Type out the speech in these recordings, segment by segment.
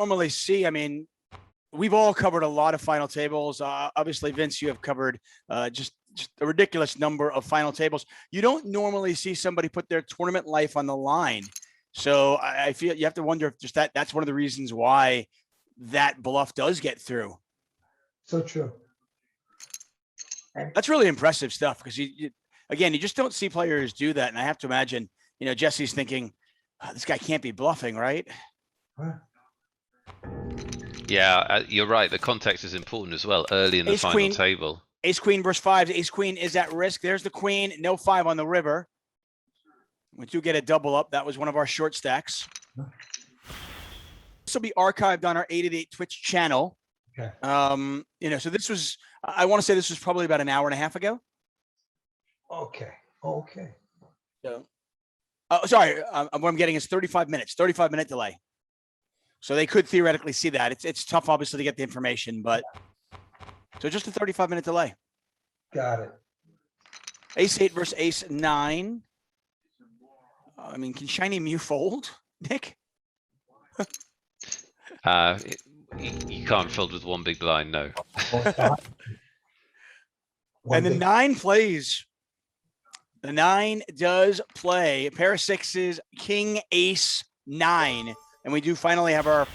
normally see, I mean, we've all covered a lot of final tables. Obviously, Vince, you have covered just a ridiculous number of final tables. You don't normally see somebody put their tournament life on the line. So I feel you have to wonder if just that's one of the reasons why that bluff does get through. So true. That's really impressive stuff because you just don't see players do that. And I have to imagine, Jesse's thinking, this guy can't be bluffing, right? Huh. Yeah, you're right. The context is important as well. Early in the final table. Ace queen versus fives. Ace queen is at risk. There's the queen. No 5 on the river. We do get a double up. That was one of our short stacks. This will be archived on our 888 Twitch channel. Okay. So this was, I want to say this was probably about an hour and a half ago. Okay. So, sorry. What I'm getting is 35 minutes, 35-minute delay. So they could theoretically see that. It's tough, obviously, to get the information, but so just a 35-minute delay. Got it. Ace 8 versus ace 9. I mean, can Shiny Mew fold, Nick? You can't fold with one big blind, no. And the 9 plays. The 9 does play a pair of 6s, king, ace, 9. And we do finally have our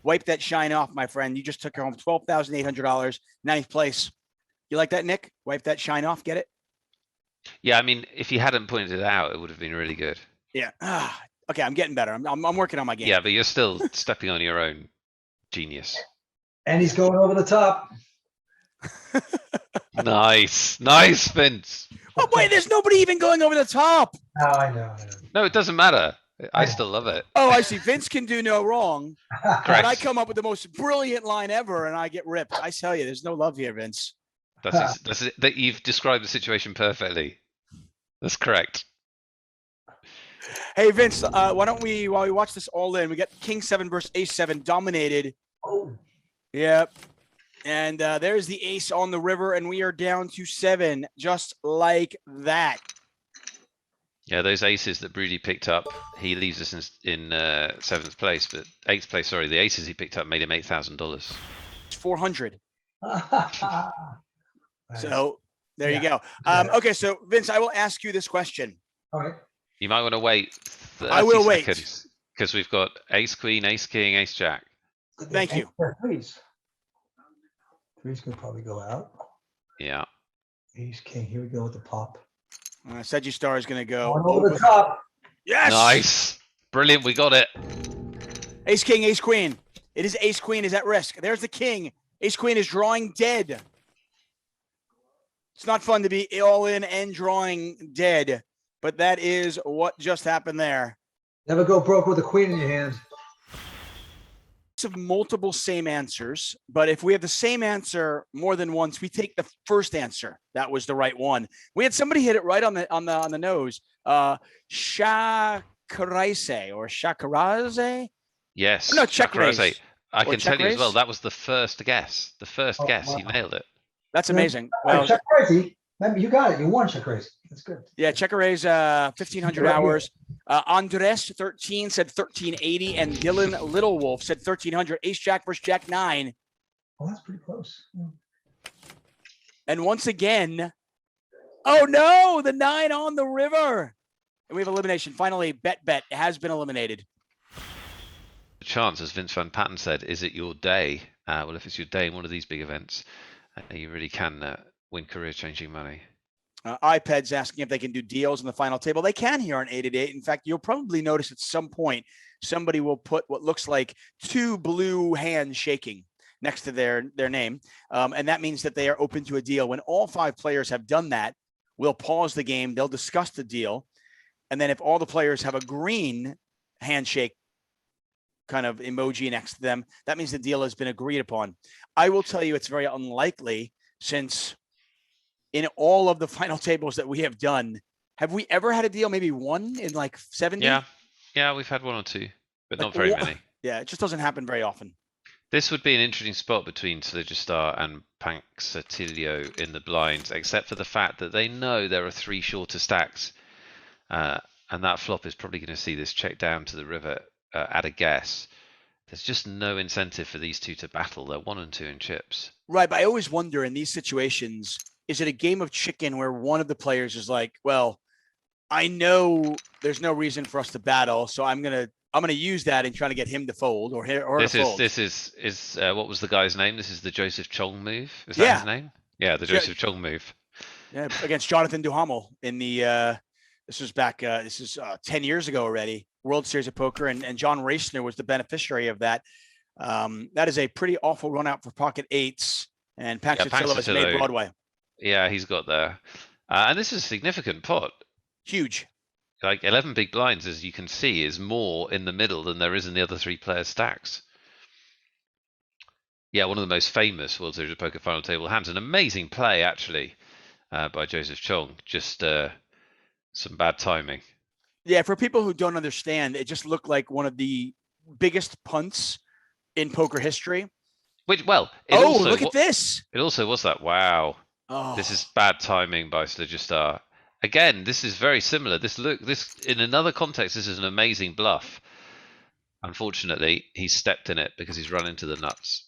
wipe that shine off, my friend. You just took home $12,800, 9th place. You like that, Nick? Wipe that shine off, get it? Yeah, I mean, if you hadn't pointed it out, it would have been really good. Yeah. Okay, I'm getting better. I'm working on my game. Yeah, but you're still stepping on your own genius. And he's going over the top. Nice, Vince. Oh, wait, there's nobody even going over the top. Oh, I know. No, it doesn't matter. I still love it. Oh, I see. Vince can do no wrong. Correct. But I come up with the most brilliant line ever, and I get ripped. I tell you, there's no love here, Vince. That's it. That you've described the situation perfectly. That's correct. Hey, Vince, why don't we, while we watch this all in, we got king 7 versus ace 7 dominated. Oh. Yep. And there's the ace on the river, and we are down to 7, just like that. Yeah, those aces that Broody picked up, he leaves us in 7th place, but 8th place. Sorry, the aces he picked up made him $8,000. It's 400. Nice. So there you go. Okay, so Vince, I will ask you this question. All right. You might want to wait 30 I will seconds because we've got ace queen, ace king, ace jack. Thank you. Threes. Threes could probably go out. Yeah. Ace king. Here we go with the pop. Sagittarius is going to go over the top. Yes. Nice. Brilliant. We got it. Ace king, ace queen. It is ace queen is at risk. There's the king. Ace queen is drawing dead. It's not fun to be all in and drawing dead, but that is what just happened there. Never go broke with a queen in your hand. Of multiple same answers, but if we have the same answer more than once, we take the first answer. That was the right one. We had somebody hit it right on the nose. Shakaraise or Shakaraze? Yes. No, Checkaraise. I can tell you as well, Checkaraise? that was the first guess. The first guess, wow. you nailed it. That's amazing. Well, Well, check crazy. Remember, you got it. You won check crazy. That's good. yeah, Checkaraise, 1,500 hours. Andres 13 said 1,380, and Dylan Littlewolf said 1,300. Ace Jack versus Jack 9. Oh, that's pretty close. Yeah. And once again, oh no, the 9 on the river. And we have elimination. Finally, Bet has been eliminated. The chance, as Vince Van Patten said, is it your day? Well, if it's your day in one of these big events, you really can win career-changing money. iPad's asking if they can do deals in the final table. They can here on 888. In fact, you'll probably notice at some point somebody will put what looks like 2 blue hands shaking next to their name. And that means that they are open to a deal. When all 5 players have done that, we'll pause the game. They'll discuss the deal. And then if all the players have a green handshake kind of emoji next to them, that means the deal has been agreed upon. I will tell you it's very unlikely, since in all of the final tables that we have done, have we ever had a deal? Maybe one in like 70? Yeah, we've had 1 or 2, but not very many. Yeah, it just doesn't happen very often. This would be an interesting spot between Star and Panxatilio in the blinds, except for the fact that they know there are 3 shorter stacks, and that flop is probably going to see this check down to the river at a guess. There's just no incentive for these two to battle. They're 1 and 2 in chips. Right, but I always wonder in these situations, is it a game of chicken where one of the players is like, well, I know there's no reason for us to battle, so I'm gonna use that and try to get him to fold or her to fold. This is what was the guy's name? This is the Joseph Chong move. Is that Yeah. his name? Yeah, the Joseph Chong move. Yeah, against Jonathan Duhamel in the this was back 10 years ago already, World Series of Poker, and John Racner was the beneficiary of that. That is a pretty awful run out for pocket eights, and Pax Attila has made Broadway. Yeah, he's got there. And this is a significant pot. Huge. Like 11 big blinds, as you can see, is more in the middle than there is in the other 3 players' stacks. Yeah, one of the most famous World Series of Poker final table hands. An amazing play, actually, by Joseph Chong. Just some bad timing. Yeah, for people who don't understand, it just looked like one of the biggest punts in poker history. Which, well, look at this. It also was that. Wow. Oh. This is bad timing by Sligistar. Again, this is very similar. This in another context, this is an amazing bluff. Unfortunately, he's stepped in it because he's run into the nuts.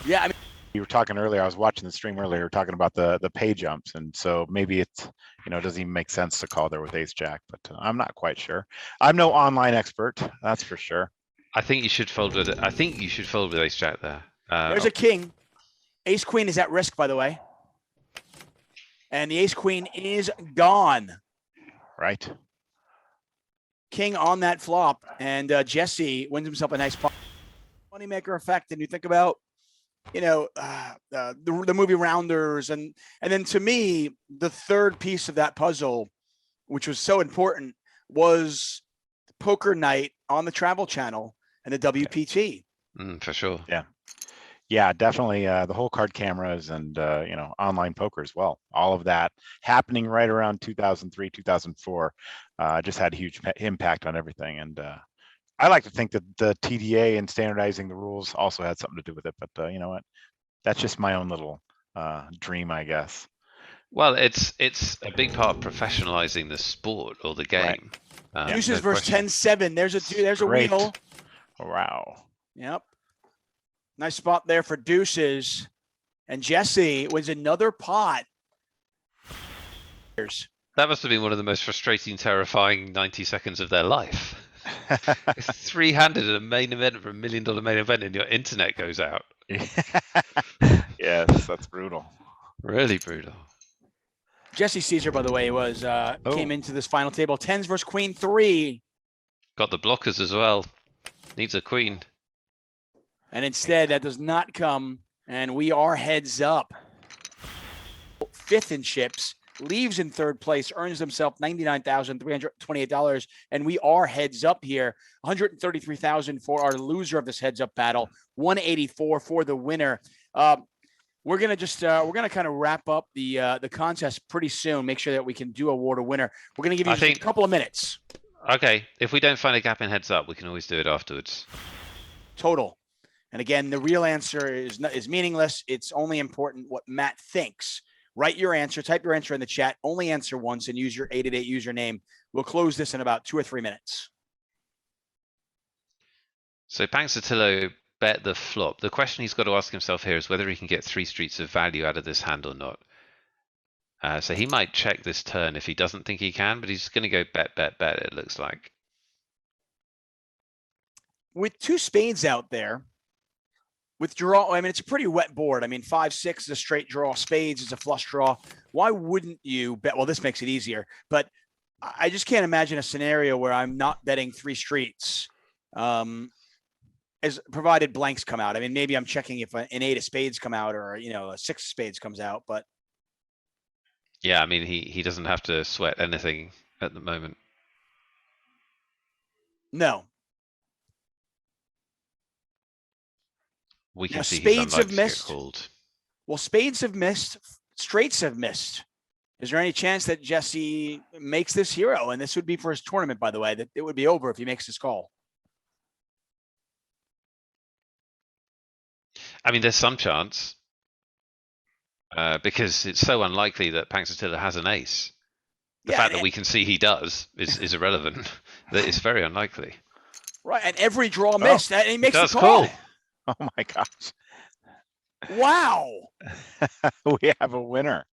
Yeah, I mean, you were talking earlier. I was watching the stream earlier, talking about the pay jumps, and so maybe it's it doesn't even make sense to call there with ace jack, but I'm not quite sure. I'm no online expert, that's for sure. I think you should fold with it. I think you should fold with ace jack there. There's a king. Ace queen is at risk, by the way. And the ace queen is gone. Right. King on that flop, and Jesse wins himself a nice moneymaker effect. And you think about, the movie Rounders, and then to me, the third piece of that puzzle, which was so important, was Poker Night on the Travel Channel and the WPT. For sure. Yeah, definitely. The whole card cameras and online poker as well. All of that happening right around 2003, 2004, just had a huge impact on everything. And I like to think that the TDA and standardizing the rules also had something to do with it. But you know what? That's just my own little dream, I guess. Well, it's a big part of professionalizing the sport or the game. Right. Deuces versus 10-7. There's a wheel. Wow. Yep. Nice spot there for deuces. And Jesse wins another pot. That must have been one of the most frustrating, terrifying 90 seconds of their life. It's 3-handed at a main event for $1 million main event, and your internet goes out. Yes, that's brutal. Really brutal. Jesse Caesar, by the way, came into this final table. 10s versus queen 3. Got the blockers as well. Needs a queen. And instead, that does not come, and we are heads up. 5th in chips, leaves in 3rd place, earns himself $99,328, and we are heads up here. $133,000 for our loser of this heads up battle, $184 for the winner. We're gonna kind of wrap up the contest pretty soon. Make sure that we can do award a winner. We're gonna give you a couple of minutes. Okay, if we don't find a gap in heads up, we can always do it afterwards. Total. And again, the real answer is meaningless. It's only important what Matt thinks. Write your answer, type your answer in the chat, only answer once, and use your 888 username. We'll close this in about 2 or 3 minutes. So Pax Attila bet the flop. The question he's got to ask himself here is whether he can get 3 streets of value out of this hand or not. So he might check this turn if he doesn't think he can, but he's going to go bet, it looks like. With 2 spades out there, with draw, I mean, it's a pretty wet board. I mean, 5-6 is a straight draw. Spades is a flush draw. Why wouldn't you bet? Well, this makes it easier, but I just can't imagine a scenario where I'm not betting 3 streets, as provided blanks come out. I mean, maybe I'm checking if an 8 of spades come out or, a 6 of spades comes out, but. Yeah, I mean, he doesn't have to sweat anything at the moment. No. We can see spades have missed. Called. Well, spades have missed. Straights have missed. Is there any chance that Jesse makes this hero? And this would be for his tournament, by the way, that it would be over if he makes this call. I mean, there's some chance because it's so unlikely that Pax Attila has an ace. The fact that we can see he does is irrelevant. That is very unlikely. Right, and every draw missed, and he makes the does call. call. Oh my gosh. Wow. We have a winner.